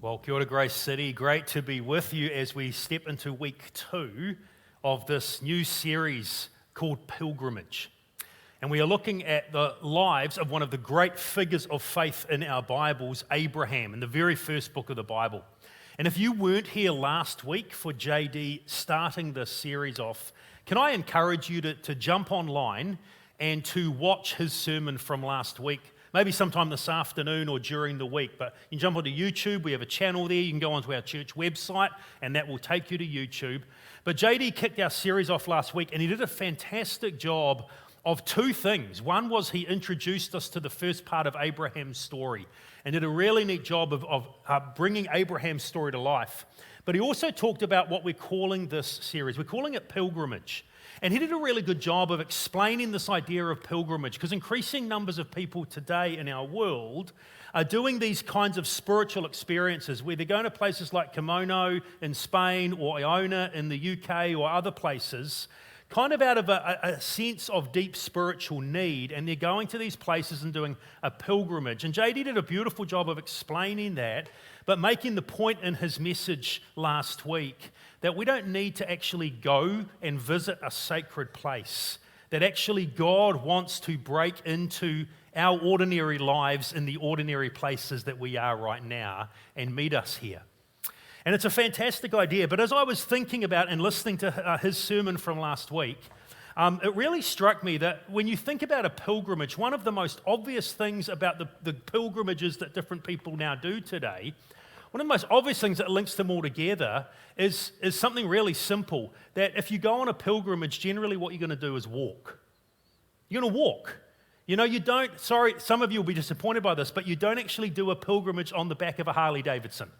Well, kia ora, Grace City. Great to be with you as we step into week 2 of this new series called Pilgrimage. And we are looking at the lives of one of the great figures of faith in our Bibles, Abraham, in the very first book of the Bible. And if you weren't here last week for JD starting this series off, can I encourage you to jump online and to watch his sermon from last week? Maybe sometime this afternoon or during the week, but you can jump onto YouTube. We have a channel there. You can go onto our church website, and that will take you to YouTube. But JD kicked our series off last week, and he did a fantastic job of two things. One was he introduced us to the first part of Abraham's story, and did a really neat job of bringing Abraham's story to life. But he also talked about what we're calling this series. We're calling it Pilgrimage. And he did a really good job of explaining this idea of pilgrimage, because increasing numbers of people today in our world are doing these kinds of spiritual experiences where they're going to places like Kimono in Spain or Iona in the UK or other places, kind of out of a sense of deep spiritual need, and they're going to these places and doing a pilgrimage. And JD did a beautiful job of explaining that, but making the point in his message last week that we don't need to actually go and visit a sacred place, that actually God wants to break into our ordinary lives in the ordinary places that we are right now and meet us here. And it's a fantastic idea, but as I was thinking about and listening to his sermon from last week, it really struck me that when you think about a pilgrimage, one of the most obvious things about the pilgrimages that different people now do today, one of the most obvious things that links them all together is something really simple, that if you go on a pilgrimage, generally what you're going to do is walk. You're going to walk. You know, you don't, sorry, some of you will be disappointed by this, but you don't actually do a pilgrimage on the back of a Harley Davidson.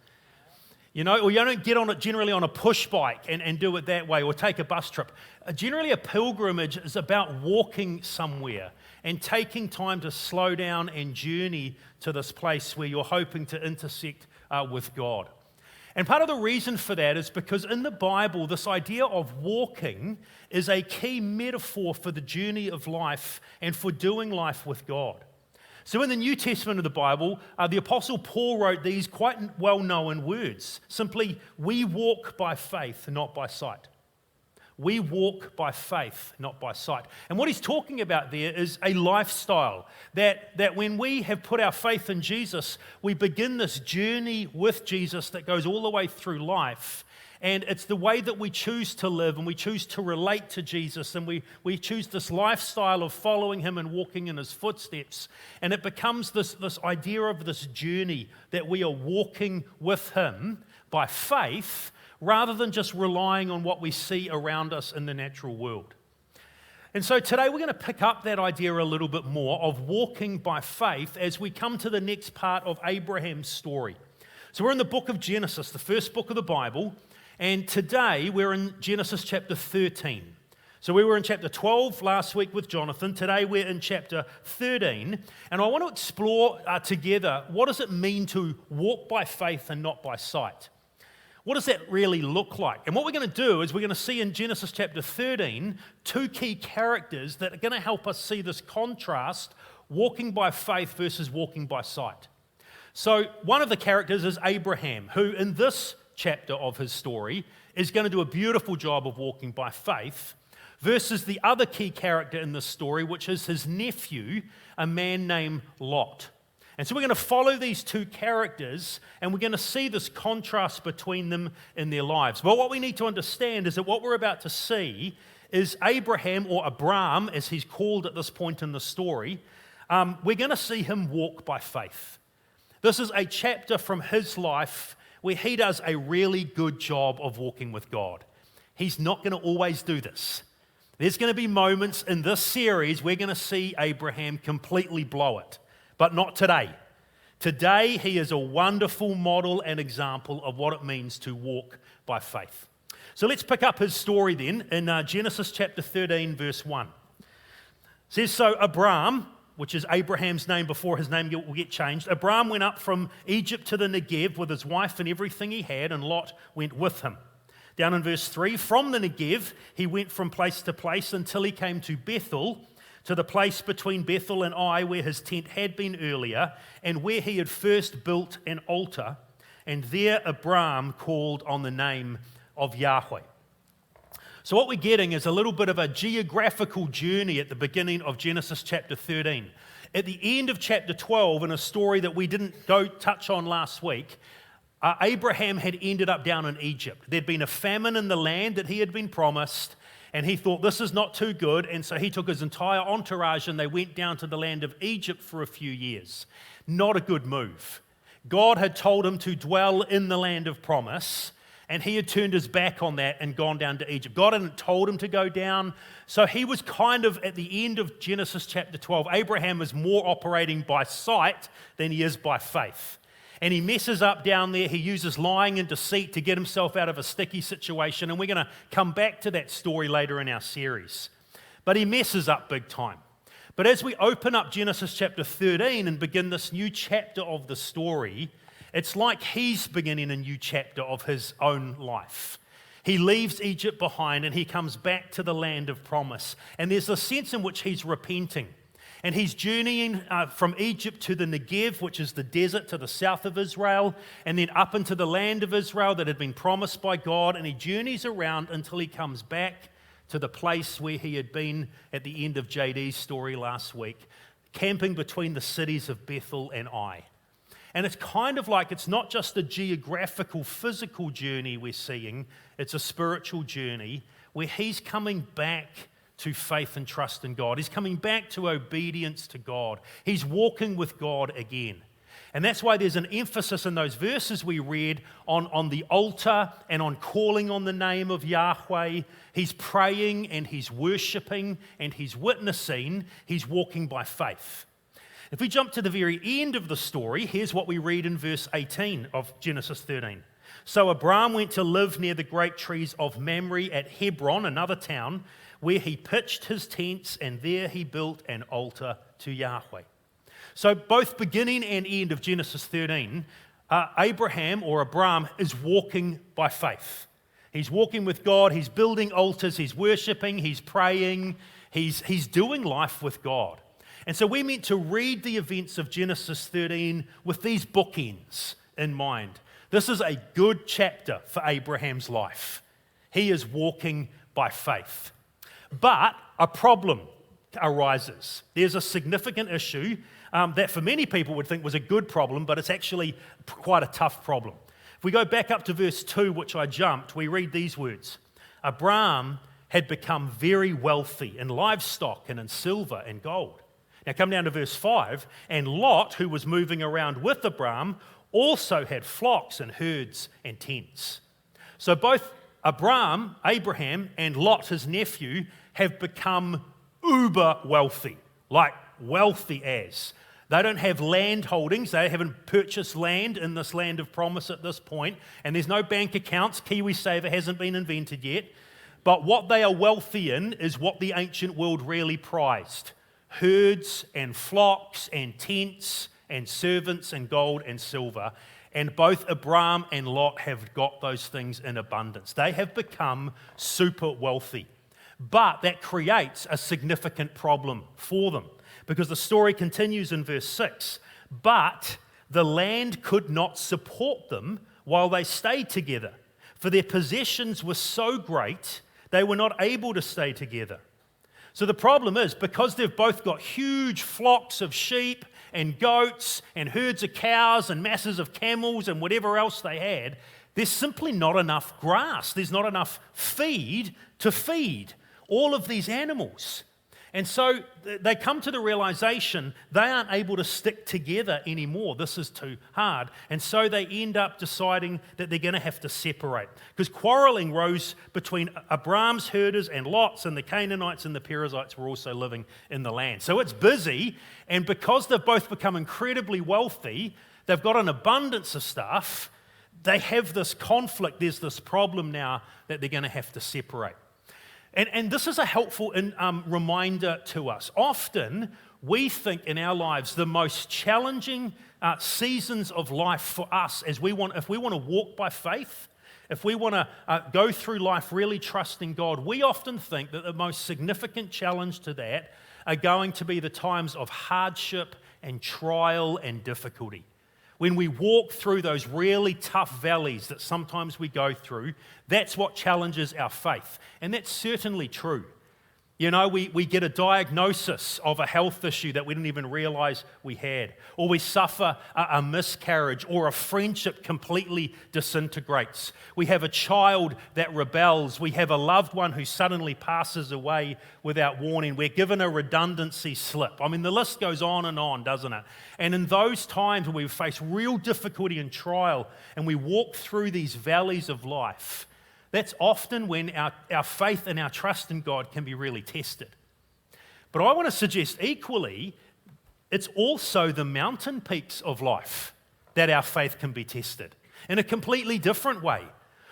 You know, or you don't get on it generally on a push bike and do it that way, or take a bus trip. Generally, a pilgrimage is about walking somewhere and taking time to slow down and journey to this place where you're hoping to intersect with God. And part of the reason for that is because in the Bible, this idea of walking is a key metaphor for the journey of life and for doing life with God. So in the New Testament of the Bible, the Apostle Paul wrote these quite well-known words. Simply, we walk by faith, not by sight. We walk by faith, not by sight. And what he's talking about there is a lifestyle, that when we have put our faith in Jesus, we begin this journey with Jesus that goes all the way through life. And it's the way that we choose to live, and we choose to relate to Jesus, and we choose this lifestyle of following him and walking in his footsteps. And it becomes this idea of this journey that we are walking with him by faith, rather than just relying on what we see around us in the natural world. And so today we're going to pick up that idea a little bit more of walking by faith as we come to the next part of Abraham's story. So we're in the book of Genesis, the first book of the Bible, and today we're in Genesis chapter 13. So we were in chapter 12 last week with Jonathan. Today we're in chapter 13, and I want to explore together, what does it mean to walk by faith and not by sight? What does that really look like? And what we're going to do is we're going to see in Genesis chapter 13 two key characters that are going to help us see this contrast, walking by faith versus walking by sight. So one of the characters is Abraham, who in this chapter of his story is going to do a beautiful job of walking by faith, versus the other key character in this story, which is his nephew, a man named Lot. And so we're going to follow these two characters, and we're going to see this contrast between them in their lives. But what we need to understand is that what we're about to see is Abraham, or Abram, as he's called at this point in the story, we're going to see him walk by faith. This is a chapter from his life where he does a really good job of walking with God. He's not going to always do this. There's going to be moments in this series we're going to see Abraham completely blow it. But not today. Today, he is a wonderful model and example of what it means to walk by faith. So let's pick up his story then in Genesis chapter 13, verse 1. It says, so Abram, which is Abraham's name before his name will get changed, Abram went up from Egypt to the Negev with his wife and everything he had, and Lot went with him. Down in verse 3, from the Negev, he went from place to place until he came to Bethel, to the place between Bethel and Ai, where his tent had been earlier, and where he had first built an altar. and there Abram called on the name of Yahweh. So what we're getting is a little bit of a geographical journey at the beginning of Genesis chapter 13. At the end of chapter 12, in a story that we didn't go touch on last week, Abraham had ended up down in Egypt. There'd been a famine in the land that he had been promised, and he thought this is not too good, and so he took his entire entourage and they went down to the land of Egypt for a few years. Not a good move. God had told him to dwell in the land of promise, and he had turned his back on that and gone down to Egypt. God hadn't told him to go down, so he was kind of at the end of Genesis chapter 12. Abraham is more operating by sight than he is by faith. And he messes up down there. He uses lying and deceit to get himself out of a sticky situation, and we're going to come back to that story later in our series. But he messes up big time. But as we open up Genesis chapter 13 and begin this new chapter of the story, it's like he's beginning a new chapter of his own life. He leaves Egypt behind and he comes back to the land of promise. And there's a sense in which he's repenting. And he's journeying from Egypt to the Negev, which is the desert to the south of Israel, and then up into the land of Israel that had been promised by God. And he journeys around until he comes back to the place where he had been at the end of JD's story last week, camping between the cities of Bethel and Ai. And it's kind of like it's not just a geographical, physical journey we're seeing, it's a spiritual journey where he's coming back to faith and trust in God. He's coming back to obedience to God. He's walking with God again. And that's why there's an emphasis in those verses we read on the altar and on calling on the name of Yahweh. He's praying and he's worshiping and he's witnessing. He's walking by faith. If we jump to the very end of the story, here's what we read in verse 18 of Genesis 13. So Abram went to live near the great trees of Mamre at Hebron, another town, where he pitched his tents, and there he built an altar to Yahweh. So both beginning and end of Genesis 13, Abraham or Abram is walking by faith. He's walking with God, he's building altars, he's worshiping, he's praying, he's doing life with God. And so we're meant to read the events of Genesis 13 with these bookends in mind. This is a good chapter for Abraham's life. He is walking by faith. But a problem arises. There's a significant issue that for many people would think was a good problem, but it's actually quite a tough problem. If we go back up to verse 2, which I jumped, we read these words. Abram had become very wealthy in livestock and in silver and gold. Now come down to verse 5, and Lot, who was moving around with Abram, also had flocks and herds and tents. So both Abraham, and Lot, his nephew, have become uber wealthy, like wealthy as. They don't have land holdings, they haven't purchased land in this land of promise at this point, and there's no bank accounts, KiwiSaver hasn't been invented yet, but what they are wealthy in is what the ancient world really prized. Herds and flocks and tents and servants and gold and silver. And both Abram and Lot have got those things in abundance. They have become super wealthy. But that creates a significant problem for them because the story continues in verse 6. But the land could not support them while they stayed together, for their possessions were so great they were not able to stay together. So the problem is, because they've both got huge flocks of sheep and goats and herds of cows and masses of camels and whatever else they had, there's simply not enough grass. There's not enough feed to feed all of these animals. And so they come to the realization they aren't able to stick together anymore. This is too hard. And so they end up deciding that they're going to have to separate. Because quarreling rose between Abram's herders and Lot's, and the Canaanites and the Perizzites were also living in the land. So it's busy, and because they've both become incredibly wealthy, they've got an abundance of stuff, they have this conflict, there's this problem now that they're going to have to separate. And this is a helpful reminder to us. Often, we think in our lives the most challenging seasons of life for us, if we want to walk by faith, if we want to go through life really trusting God, we often think that the most significant challenge to that are going to be the times of hardship and trial and difficulty. when we walk through those really tough valleys that sometimes we go through, that's what challenges our faith. And that's certainly true. You know, we get a diagnosis of a health issue that we didn't even realize we had, or we suffer a miscarriage, or a friendship completely disintegrates. We have a child that rebels. We have a loved one who suddenly passes away without warning. We're given a redundancy slip. I mean, the list goes on, doesn't it? And in those times when we face real difficulty and trial, and we walk through these valleys of life, that's often when our faith and our trust in God can be really tested. But I want to suggest equally, it's also the mountain peaks of life that our faith can be tested in a completely different way.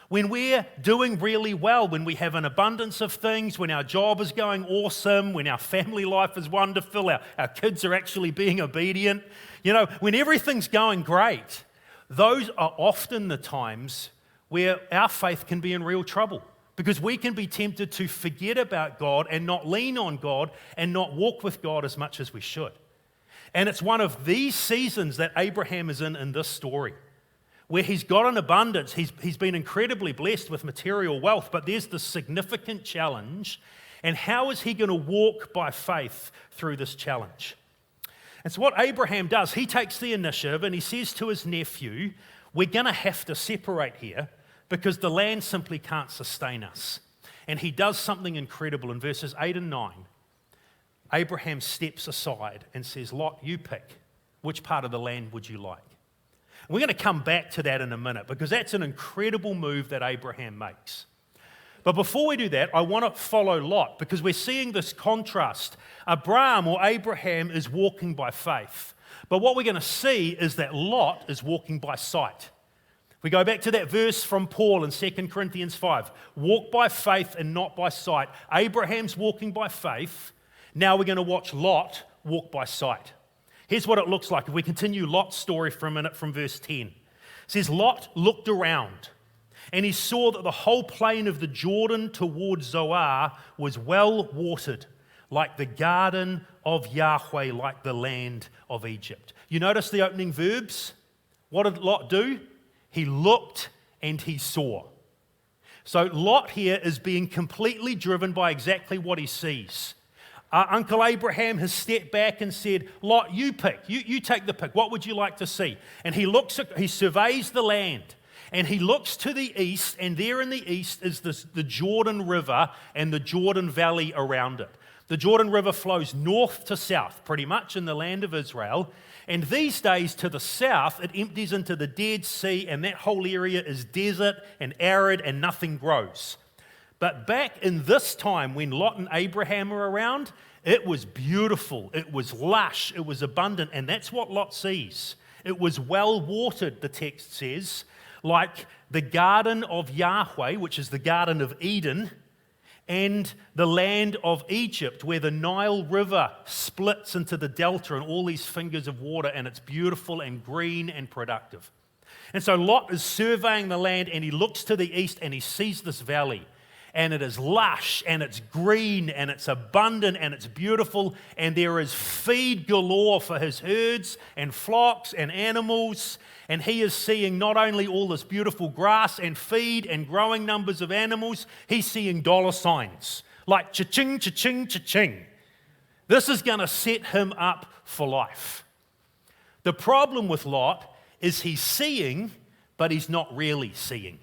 When we're doing really well, when we have an abundance of things, when our job is going awesome, when our family life is wonderful, our kids are actually being obedient, you know, when everything's going great, those are often the times where our faith can be in real trouble, because we can be tempted to forget about God and not lean on God and not walk with God as much as we should. And it's one of these seasons that Abraham is in this story, where he's got an abundance, he's been incredibly blessed with material wealth, but there's this significant challenge, and how is he going to walk by faith through this challenge? And so what Abraham does, he takes the initiative and he says to his nephew, we're going to have to separate here, because the land simply can't sustain us. And he does something incredible. In verses 8 and 9, Abraham steps aside and says, Lot, you pick. Which part of the land would you like? And we're going to come back to that in a minute, because that's an incredible move that Abraham makes. But before we do that, I want to follow Lot, because we're seeing this contrast. Abraham is walking by faith. But what we're going to see is that Lot is walking by sight. We go back to that verse from Paul in 2 Corinthians 5. Walk by faith and not by sight. Abraham's walking by faith. Now we're going to watch Lot walk by sight. Here's what it looks like. If we continue Lot's story for a minute from verse 10. It says, Lot looked around, and he saw that the whole plain of the Jordan towards Zoar was well watered, like the garden of Yahweh, like the land of Egypt. You notice the opening verbs? What did Lot do? He looked and he saw. So Lot here is being completely driven by exactly what he sees. Uncle Abraham has stepped back and said, Lot, you pick. You take the pick. What would you like to see? And he surveys the land. And he looks to the east, and there in the east is the Jordan River and the Jordan Valley around it. The Jordan River flows north to south, pretty much in the land of Israel. And these days to the south, it empties into the Dead Sea, and that whole area is desert and arid and nothing grows. But back in this time when Lot and Abraham were around, it was beautiful, it was lush, it was abundant, and that's what Lot sees. It was well watered, the text says, like the garden of Yahweh, which is the Garden of Eden, and the land of Egypt, where the Nile River splits into the delta and all these fingers of water, and it's beautiful and green and productive. And so Lot is surveying the land, and he looks to the east and he sees this valley, and it is lush and it's green and it's abundant and it's beautiful, and there is feed galore for his herds and flocks and animals. And he is seeing not only all this beautiful grass and feed and growing numbers of animals, he's seeing dollar signs like cha-ching, cha-ching, cha-ching. This is going to set him up for life. The problem with Lot is he's seeing, but he's not really seeing.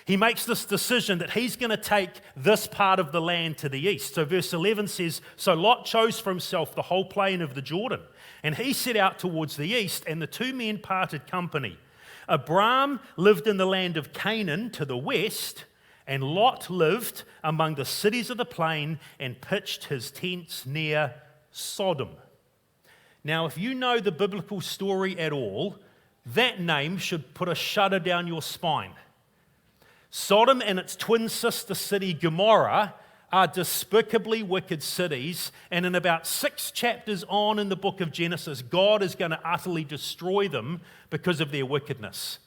He makes this decision that he's going to take this part of the land to the east. So verse 11 says, so Lot chose for himself the whole plain of the Jordan, and he set out towards the east, and the two men parted company. Abram lived in the land of Canaan to the west, and Lot lived among the cities of the plain and pitched his tents near Sodom. Now, if you know the biblical story at all, that name should put a shudder down your spine. Sodom and its twin sister city Gomorrah are despicably wicked cities, and in about 6 chapters on in the book of Genesis, God is going to utterly destroy them because of their wickedness.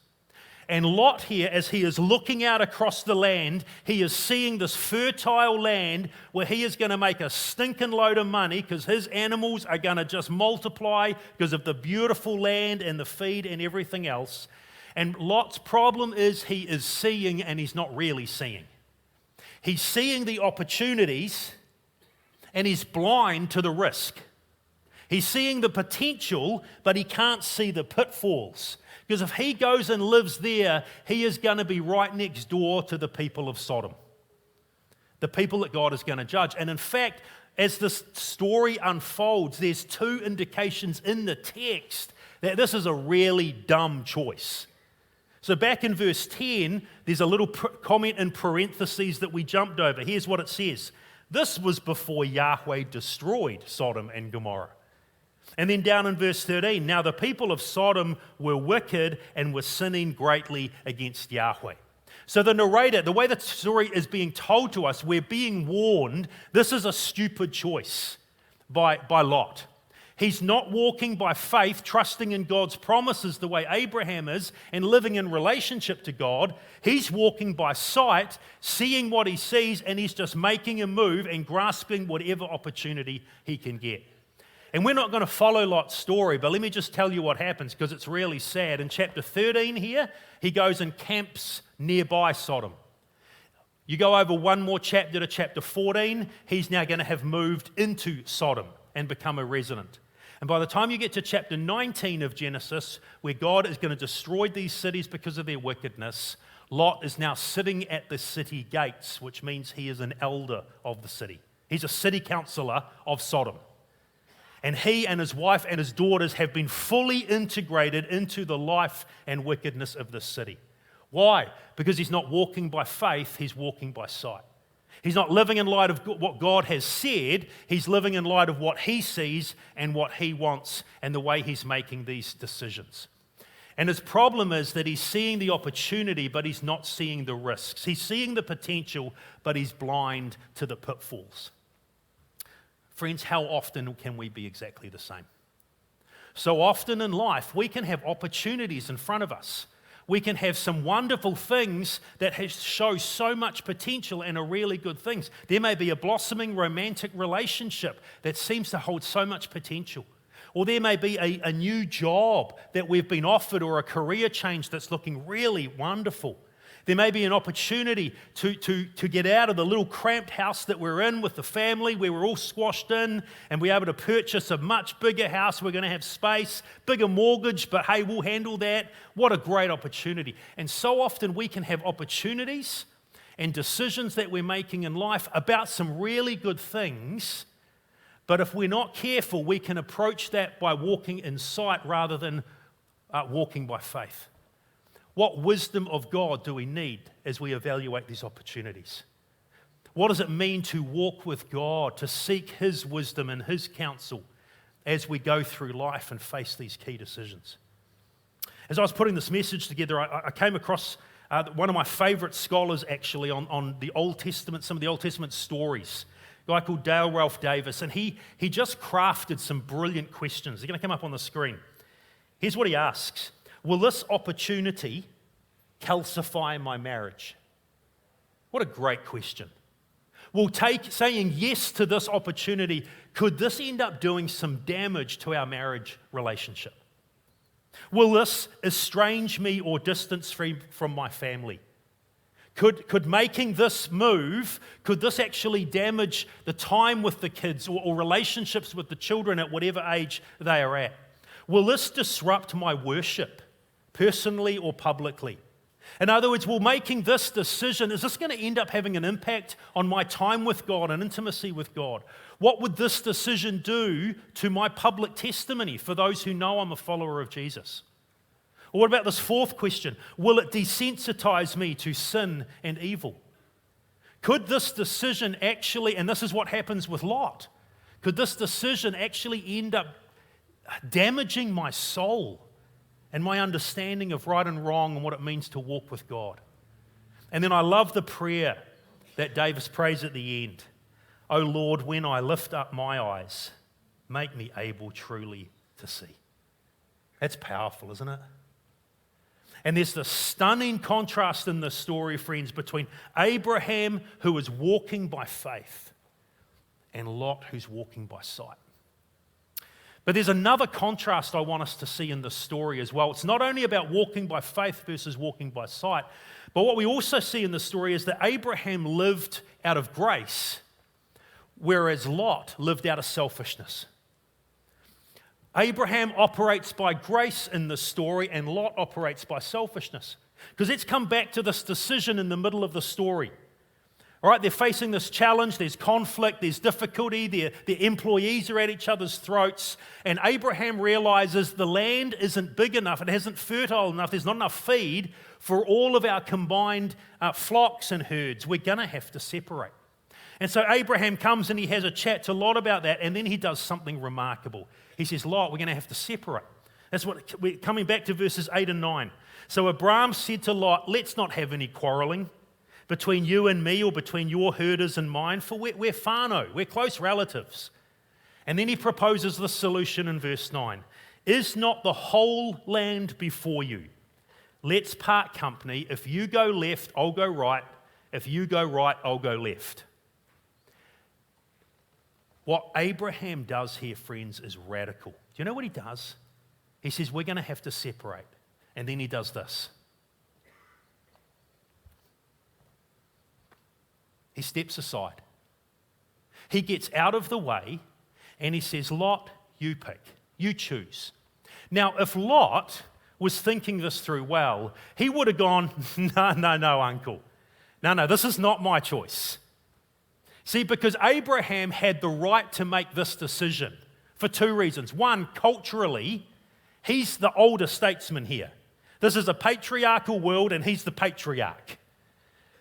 And Lot here, as he is looking out across the land, he is seeing this fertile land where he is going to make a stinking load of money because his animals are going to just multiply because of the beautiful land and the feed and everything else. And Lot's problem is he is seeing and he's not really seeing. He's seeing the opportunities and he's blind to the risk. He's seeing the potential, but he can't see the pitfalls. Because if he goes and lives there, he is going to be right next door to the people of Sodom, the people that God is going to judge. And in fact, as this story unfolds, there's two indications in the text that this is a really dumb choice. So back in verse 10, there's a little comment in parentheses that we jumped over. Here's what it says. This was before Yahweh destroyed Sodom and Gomorrah. And then down in verse 13, now the people of Sodom were wicked and were sinning greatly against Yahweh. So the narrator, the way the story is being told to us, we're being warned this is a stupid choice by Lot. He's not walking by faith, trusting in God's promises the way Abraham is and living in relationship to God. He's walking by sight, seeing what he sees, and he's just making a move and grasping whatever opportunity he can get. And we're not going to follow Lot's story, but let me just tell you what happens because it's really sad. In chapter 13 here, he goes and camps nearby Sodom. You go over one more chapter to chapter 14, he's now going to have moved into Sodom and become a resident. And by the time you get to chapter 19 of Genesis, where God is going to destroy these cities because of their wickedness, Lot is now sitting at the city gates, which means he is an elder of the city. He's a city councillor of Sodom. And he and his wife and his daughters have been fully integrated into the life and wickedness of this city. Why? Because he's not walking by faith, he's walking by sight. He's not living in light of what God has said, he's living in light of what he sees and what he wants and the way he's making these decisions. And his problem is that he's seeing the opportunity, but he's not seeing the risks. He's seeing the potential, but he's blind to the pitfalls. Friends, how often can we be exactly the same? So often in life, we can have opportunities in front of us. We can have some wonderful things that show so much potential and are really good things. There may be a blossoming romantic relationship that seems to hold so much potential. Or there may be a new job that we've been offered or a career change that's looking really wonderful. There may be an opportunity to get out of the little cramped house that we're in with the family where we're all squashed in and be able to purchase a much bigger house. We're going to have space, bigger mortgage, but hey, we'll handle that. What a great opportunity. And so often we can have opportunities and decisions that we're making in life about some really good things, but if we're not careful, we can approach that by walking in sight rather than walking by faith. What wisdom of God do we need as we evaluate these opportunities? What does it mean to walk with God, to seek His wisdom and His counsel as we go through life and face these key decisions? As I was putting this message together, I came across one of my favorite scholars actually on the Old Testament, some of the Old Testament stories, a guy called Dale Ralph Davis, and he just crafted some brilliant questions. They're going to come up on the screen. Here's what he asks. Will this opportunity calcify my marriage? What a great question. Will saying yes to this opportunity, could this end up doing some damage to our marriage relationship? Will this estrange me or distance me from my family? Could making this move, could this actually damage the time with the kids or relationships with the children at whatever age they are at? Will this disrupt my worship, personally or publicly? In other words, will making this decision, is this going to end up having an impact on my time with God and intimacy with God? What would this decision do to my public testimony for those who know I'm a follower of Jesus? Or what about this fourth question? Will it desensitize me to sin and evil? Could this decision actually, and this is what happens with Lot, could this decision actually end up damaging my soul and my understanding of right and wrong and what it means to walk with God? And then I love the prayer that Davis prays at the end. O Lord, when I lift up my eyes, make me able truly to see. That's powerful, isn't it? And there's this stunning contrast in this story, friends, between Abraham, who is walking by faith, and Lot, who's walking by sight. But there's another contrast I want us to see in this story as well. It's not only about walking by faith versus walking by sight, but what we also see in the story is that Abraham lived out of grace, whereas Lot lived out of selfishness. Abraham operates by grace in this story, and Lot operates by selfishness. Because let's come back to this decision in the middle of the story. All right, they're facing this challenge, there's conflict, there's difficulty, their employees are at each other's throats, and Abraham realizes the land isn't big enough, it isn't fertile enough, there's not enough feed for all of our combined flocks and herds. We're going to have to separate. And so Abraham comes and he has a chat to Lot about that, and then he does something remarkable. He says, Lot, we're going to have to separate. That's what we're coming back to verses 8 and 9. So Abram said to Lot, let's not have any quarreling between you and me, or between your herders and mine, for we're whānau, we're close relatives. And then he proposes the solution in verse 9. Is not the whole land before you? Let's part company. If you go left, I'll go right. If you go right, I'll go left. What Abraham does here, friends, is radical. Do you know what he does? He says, we're going to have to separate. And then he does this. He steps aside. He gets out of the way and he says, Lot, you pick, you choose. Now, if Lot was thinking this through well, he would have gone, no, uncle. No, this is not my choice. See, because Abraham had the right to make this decision for two reasons. One, culturally, he's the older statesman here. This is a patriarchal world and he's the patriarch.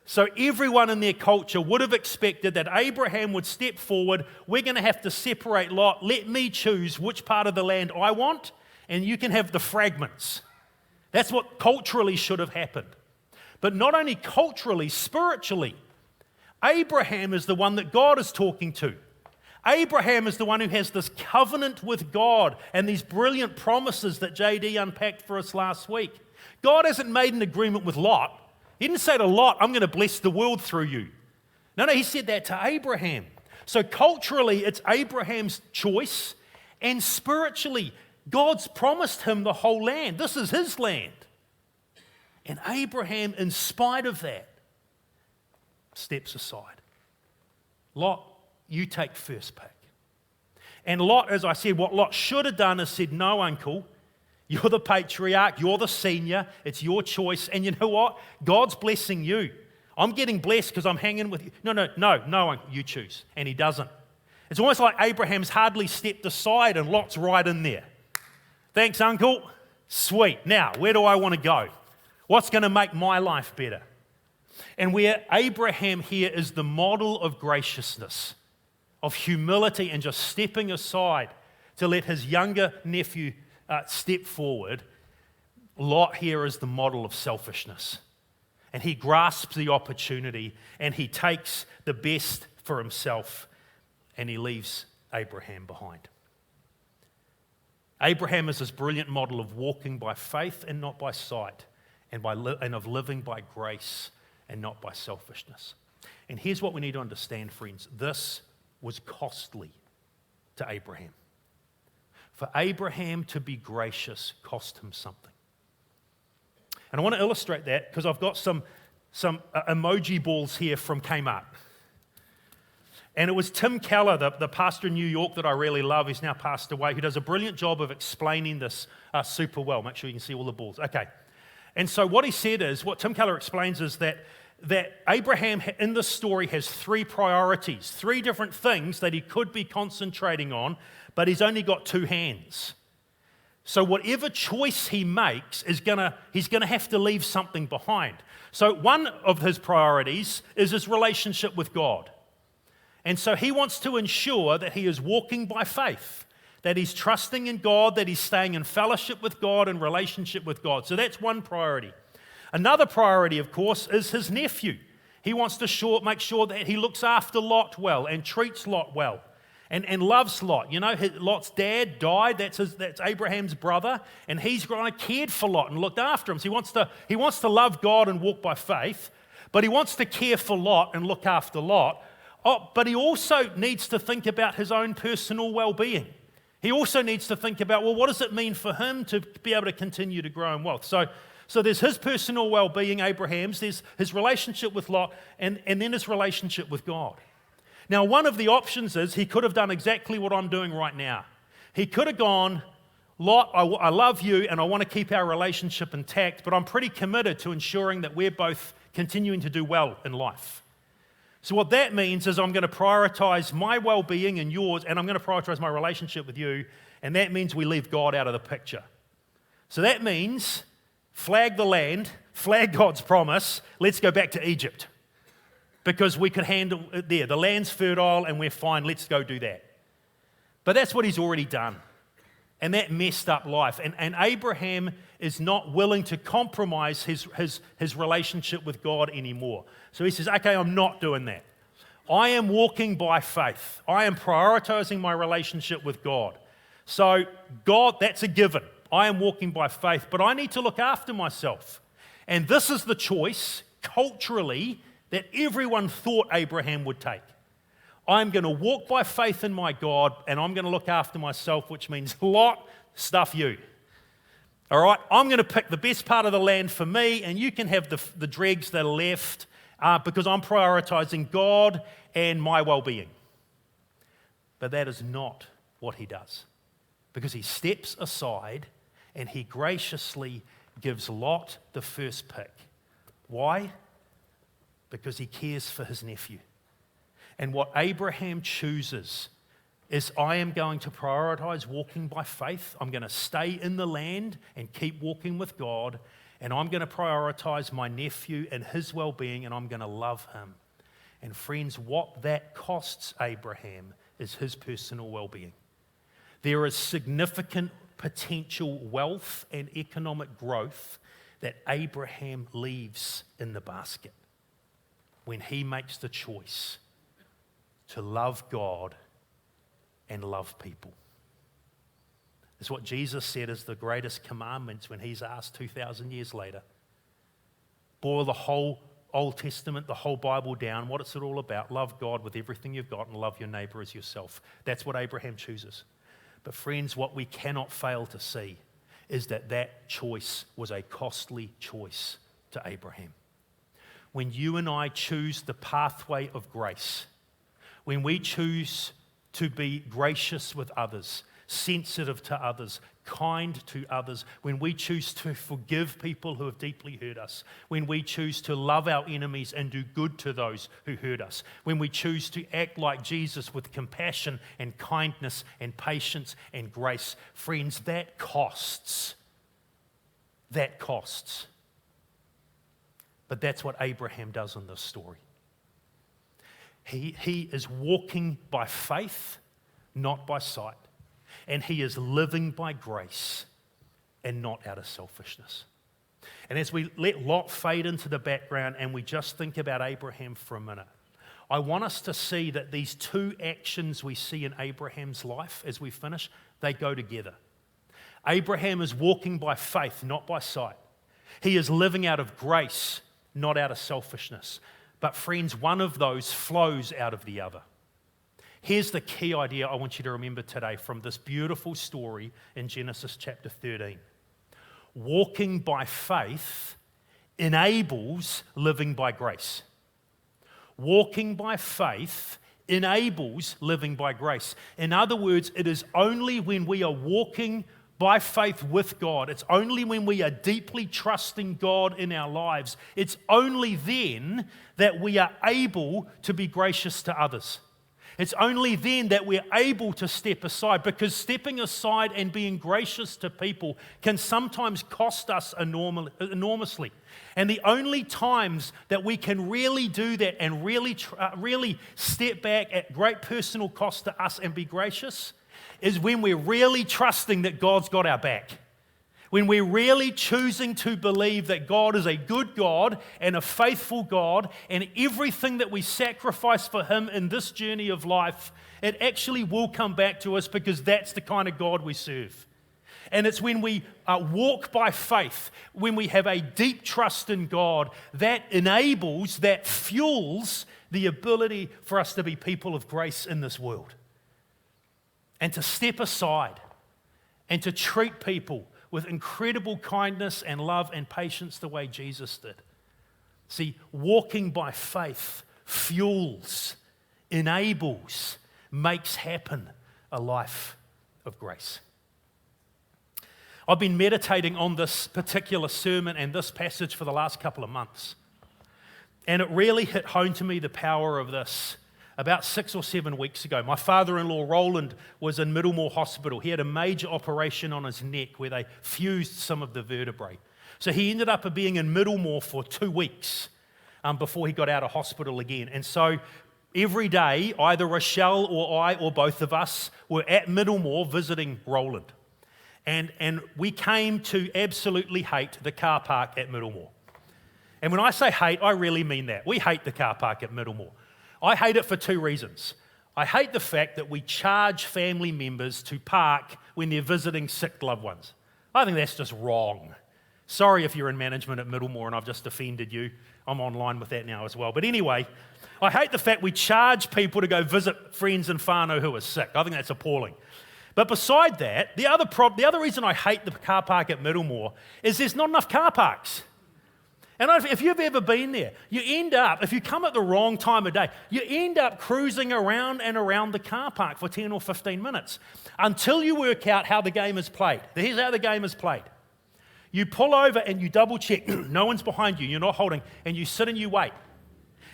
So everyone in their culture would have expected that Abraham would step forward, we're going to have to separate Lot, let me choose which part of the land I want, and you can have the fragments. That's what culturally should have happened. But not only culturally, spiritually, Abraham is the one that God is talking to. Abraham is the one who has this covenant with God and these brilliant promises that JD unpacked for us last week. God hasn't made an agreement with Lot. He didn't say to Lot, I'm going to bless the world through you. No, he said that to Abraham. So culturally, it's Abraham's choice, and spiritually, God's promised him the whole land. This is his land. And Abraham, in spite of that, steps aside. Lot, you take first pick. And Lot, as I said, what Lot should have done is said, no, uncle, you're the patriarch, you're the senior, it's your choice. And you know what? God's blessing you. I'm getting blessed because I'm hanging with you. No, uncle, you choose. And he doesn't. It's almost like Abraham's hardly stepped aside and Lot's right in there. Thanks, uncle. Sweet. Now, where do I want to go? What's going to make my life better? And where Abraham here is the model of graciousness, of humility, and just stepping aside to let his younger nephew step forward, Lot here is the model of selfishness. And he grasps the opportunity and he takes the best for himself and he leaves Abraham behind. Abraham is this brilliant model of walking by faith and not by sight, and of living by grace and not by selfishness. And here's what we need to understand, friends. This was costly to Abraham. For Abraham to be gracious cost him something. And I want to illustrate that because I've got some emoji balls here from Kmart. And it was Tim Keller, the pastor in New York that I really love, who's now passed away, who does a brilliant job of explaining this super well. Make sure you can see all the balls. Okay. And so what he said is, what Tim Keller explains is that Abraham in this story has three priorities, three different things that he could be concentrating on, but he's only got two hands. So whatever choice he makes, he's going to have to leave something behind. So one of his priorities is his relationship with God. And so he wants to ensure that he is walking by faith, that he's trusting in God, that he's staying in fellowship with God and relationship with God. So that's one priority. Another priority, of course, is his nephew. He wants to make sure that he looks after Lot well and treats Lot well. and loves Lot. You know, Lot's dad died, that's Abraham's brother, and he's kind of cared for Lot and looked after him. So he wants to love God and walk by faith, but he wants to care for Lot and look after Lot. Oh, but he also needs to think about his own personal well-being. He also needs to think about, well, what does it mean for him to be able to continue to grow in wealth? So there's his personal well-being, Abraham's, there's his relationship with Lot, and then his relationship with God. Now, one of the options is he could have done exactly what I'm doing right now. He could have gone, Lot, I love you and I want to keep our relationship intact, but I'm pretty committed to ensuring that we're both continuing to do well in life. So what that means is I'm going to prioritize my well-being and yours, and I'm going to prioritize my relationship with you, and that means we leave God out of the picture. So that means flag the land, flag God's promise, let's go back to Egypt. Because we could handle it there. The land's fertile and we're fine, let's go do that. But that's what he's already done. And that messed up life. And Abraham is not willing to compromise his relationship with God anymore. So he says, okay, I'm not doing that. I am walking by faith. I am prioritizing my relationship with God. So God, that's a given. I am walking by faith, but I need to look after myself. And this is the choice, culturally, that everyone thought Abraham would take. I'm going to walk by faith in my God, and I'm going to look after myself, which means Lot, stuff you. All right, I'm going to pick the best part of the land for me, and you can have the dregs that are left because I'm prioritizing God and my well-being. But that is not what he does, because he steps aside and he graciously gives Lot the first pick. Why? Because he cares for his nephew. And what Abraham chooses is, I am going to prioritize walking by faith. I'm going to stay in the land and keep walking with God. And I'm going to prioritize my nephew and his well-being, and I'm going to love him. And friends, what that costs Abraham is his personal well-being. There is significant potential wealth and economic growth that Abraham leaves in the basket when he makes the choice to love God and love people. It's what Jesus said is the greatest commandments when he's asked 2,000 years later. Boil the whole Old Testament, the whole Bible down, what it's all about. Love God with everything you've got and love your neighbor as yourself. That's what Abraham chooses. But friends, what we cannot fail to see is that that choice was a costly choice to Abraham. When you and I choose the pathway of grace, when we choose to be gracious with others, sensitive to others, kind to others, when we choose to forgive people who have deeply hurt us, when we choose to love our enemies and do good to those who hurt us, when we choose to act like Jesus with compassion and kindness and patience and grace, friends, that costs. That costs. But that's what Abraham does in this story. He is walking by faith, not by sight. And he is living by grace and not out of selfishness. And as we let Lot fade into the background and we just think about Abraham for a minute, I want us to see that these two actions we see in Abraham's life as we finish, they go together. Abraham is walking by faith, not by sight. He is living out of grace, not out of selfishness. But friends, one of those flows out of the other. Here's the key idea I want you to remember today from this beautiful story in Genesis chapter 13. Walking by faith enables living by grace. Walking by faith enables living by grace. In other words, it is only when we are walking by faith with God, it's only when we are deeply trusting God in our lives, it's only then that we are able to be gracious to others. It's only then that we're able to step aside, because stepping aside and being gracious to people can sometimes cost us enormously. And the only times that we can really do that and really step back at great personal cost to us and be gracious is when we're really trusting that God's got our back. when we're really choosing to believe that God is a good God and a faithful God, and everything that we sacrifice for Him in this journey of life, it actually will come back to us because that's the kind of God we serve. And it's when we walk by faith, when we have a deep trust in God, that enables, that fuels the ability for us to be people of grace in this world. And to step aside and to treat people with incredible kindness and love and patience the way Jesus did. See, walking by faith fuels, enables, makes happen a life of grace. I've been meditating on this particular sermon and this passage for the last couple of months. And it really hit home to me the power of this about 6 or 7 weeks ago. My father-in-law, Roland, was in Middlemore Hospital. He had a major operation on his neck where they fused some of the vertebrae. So he ended up being in Middlemore for 2 weeks before he got out of hospital again. And so every day, either Rochelle or I or both of us were at Middlemore visiting Roland. And we came to absolutely hate the car park at Middlemore. And when I say hate, I really mean that. We hate the car park at Middlemore. I hate it for 2 reasons. I hate the fact that we charge family members to park when they're visiting sick loved ones. I think that's just wrong. Sorry if you're in management at Middlemore and I've just offended you. I'm online with that now as well. But anyway, I hate the fact we charge people to go visit friends in whānau who are sick. I think that's appalling. But beside that, the other reason I hate the car park at Middlemore is there's not enough car parks. And if you've ever been there, you end up, if you come at the wrong time of day, you end up cruising around and around the car park for 10 or 15 minutes until you work out how the game is played. Here's how the game is played. You pull over and you double check, no one's behind you, you're not holding, and you sit and you wait.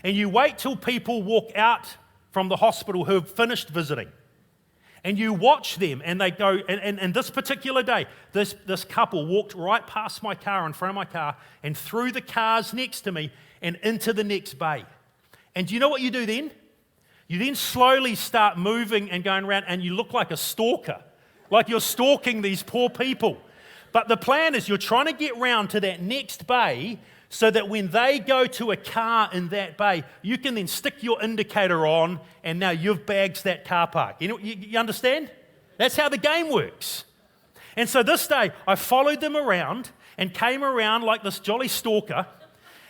And you wait till people walk out from the hospital who have finished visiting. And you watch them, and they go, and this particular day, this couple walked right past my car, in front of my car, and through the cars next to me, and into the next bay. And do you know what you do then? You then slowly start moving and going around, and you look like a stalker, like you're stalking these poor people. But the plan is you're trying to get round to that next bay, so that when they go to a car in that bay, you can then stick your indicator on and now you've bagged that car park. You understand? That's how the game works. And so this day, I followed them around and came around like this jolly stalker,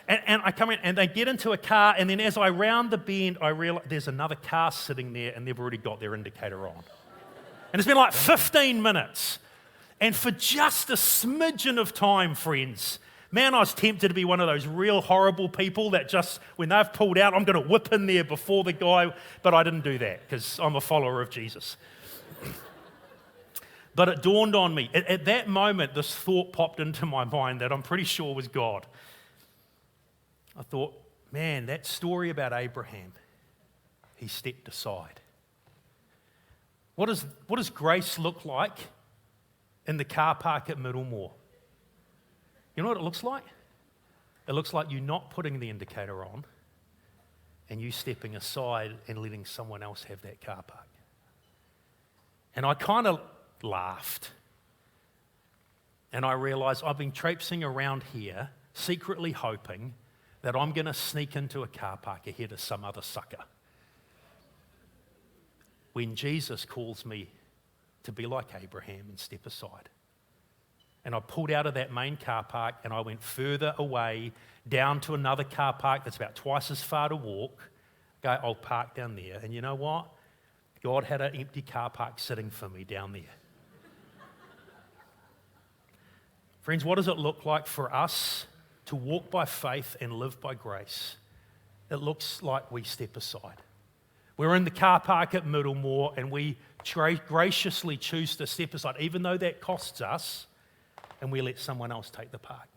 and I come in and they get into a car, and then as I round the bend, I realize there's another car sitting there and they've already got their indicator on. And it's been like 15 minutes. And for just a smidgen of time, friends, man, I was tempted to be one of those real horrible people that just, when they've pulled out, I'm going to whip in there before the guy, but I didn't do that because I'm a follower of Jesus. But it dawned on me, at that moment, this thought popped into my mind that I'm pretty sure was God. I thought, man, that story about Abraham, he stepped aside. What does grace look like in the car park at Middlemore? You know what it looks like? It looks like you not putting the indicator on and you stepping aside and letting someone else have that car park. And I kind of laughed. And I realized I've been traipsing around here secretly hoping that I'm going to sneak into a car park ahead of some other sucker. When Jesus calls me to be like Abraham and step aside. And I pulled out of that main car park and I went further away down to another car park that's about twice as far to walk. Okay, I'll park down there. And you know what? God had an empty car park sitting for me down there. Friends, what does it look like for us to walk by faith and live by grace? It looks like we step aside. We're in the car park at Middlemore and we graciously choose to step aside, even though that costs us, and we let someone else take the park.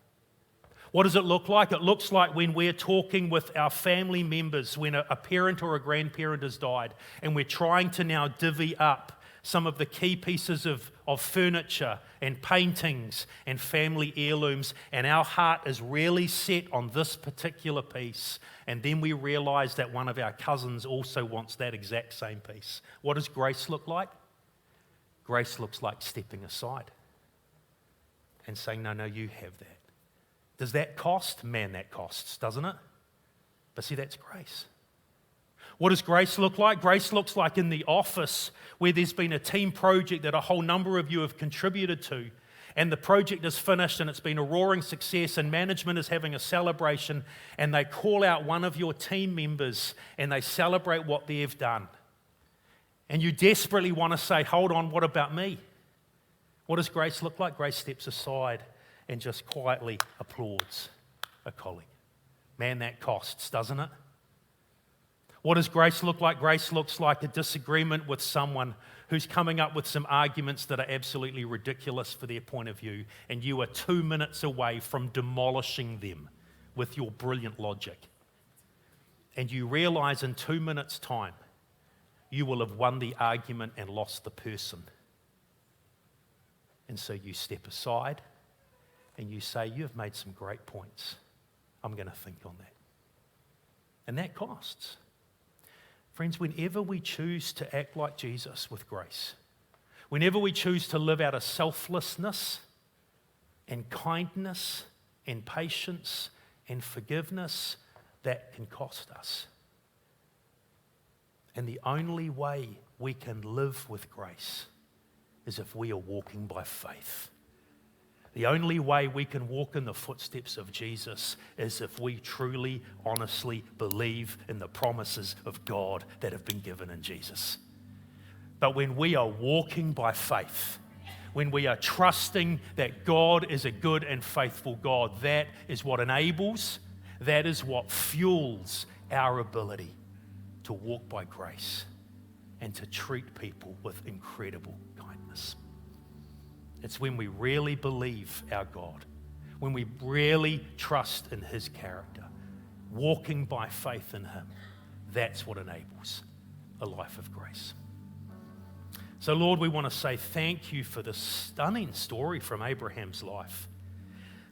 What does it look like? It looks like when we're talking with our family members, when a parent or a grandparent has died, and we're trying to now divvy up some of the key pieces of furniture and paintings and family heirlooms, and our heart is really set on this particular piece, and then we realize that one of our cousins also wants that exact same piece. What does grace look like? Grace looks like stepping aside. and saying, no, you have that. Does that cost? Man, that costs, doesn't it? But see, that's grace. What does grace look like? Grace looks like in the office where there's been a team project that a whole number of you have contributed to, and the project is finished and it's been a roaring success, and management is having a celebration, and they call out one of your team members and they celebrate what they've done. And you desperately want to say, hold on, what about me? What does grace look like? Grace steps aside and just quietly applauds a colleague. Man, that costs, doesn't it? What does grace look like? Grace looks like a disagreement with someone who's coming up with some arguments that are absolutely ridiculous for their point of view, and you are 2 minutes away from demolishing them with your brilliant logic. And you realize in 2 minutes' time, you will have won the argument and lost the person. And so you step aside and you say, you have made some great points. I'm going to think on that. And that costs. Friends, whenever we choose to act like Jesus with grace, whenever we choose to live out of selflessness and kindness and patience and forgiveness, that can cost us. And the only way we can live with grace is if we are walking by faith. The only way we can walk in the footsteps of Jesus is if we truly, honestly believe in the promises of God that have been given in Jesus. But when we are walking by faith, when we are trusting that God is a good and faithful God, that is what enables, that is what fuels our ability to walk by grace and to treat people with incredible kindness. It's when we really believe our God, when we really trust in His character, walking by faith in Him, that's what enables a life of grace. So Lord, we want to say thank you for this stunning story from Abraham's life.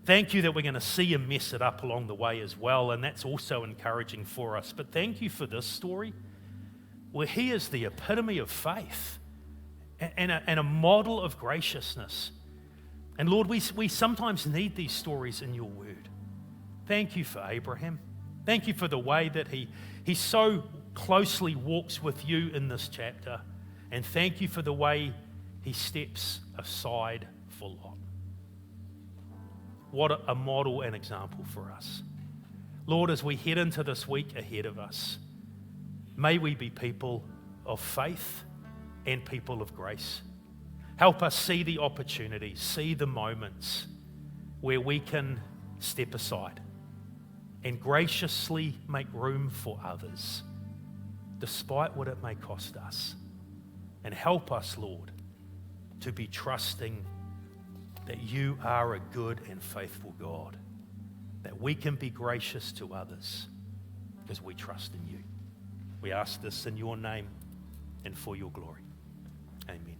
Thank you that we're going to see him mess it up along the way as well, and that's also encouraging for us. But thank you for this story where he is the epitome of faith and a model of graciousness. And Lord, we sometimes need these stories in your word. Thank you for Abraham. Thank you for the way that he so closely walks with you in this chapter. And thank you for the way he steps aside for Lot. What a model and example for us. Lord, as we head into this week ahead of us, may we be people of faith and people of grace. Help us see the opportunities, see the moments where we can step aside and graciously make room for others, despite what it may cost us. And help us, Lord, to be trusting that you are a good and faithful God, that we can be gracious to others because we trust in you. We ask this in your name and for your glory. Amen.